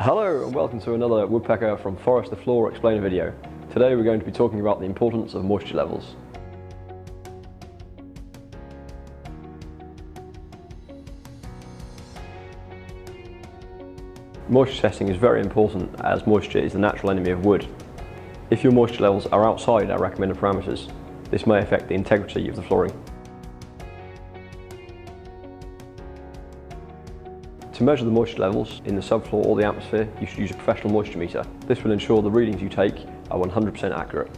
Hello and welcome to another Woodpecker from Forest to Floor explainer video. Today we're going to be talking about the importance of moisture levels. Moisture testing is very important as moisture is the natural enemy of wood. If your moisture levels are outside our recommended parameters, this may affect the integrity of the flooring. To measure the moisture levels in the subfloor or the atmosphere, you should use a professional moisture meter. This will ensure the readings you take are 100% accurate.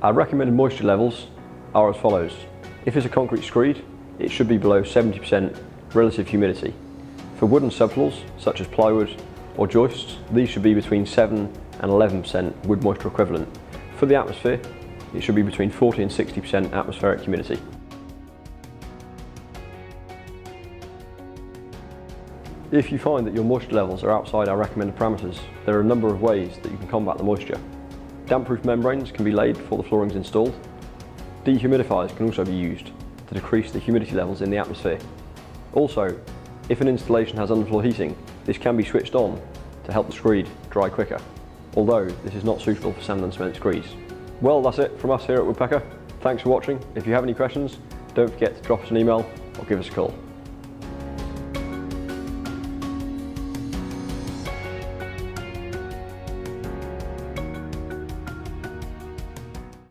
Our recommended moisture levels are as follows. If it's a concrete screed, it should be below 70% relative humidity. For wooden subfloors, such as plywood or joists, these should be between 7 and 11% wood moisture equivalent. For the atmosphere, it should be between 40 and 60% atmospheric humidity. If you find that your moisture levels are outside our recommended parameters, there are a number of ways that you can combat the moisture. Damp-proof membranes can be laid before the flooring is installed. Dehumidifiers can also be used to decrease the humidity levels in the atmosphere. Also, if an installation has underfloor heating, this can be switched on to help the screed dry quicker, although this is not suitable for sand and cement screeds. Well, that's it from us here at Woodpecker. Thanks for watching. If you have any questions, don't forget to drop us an email or give us a call.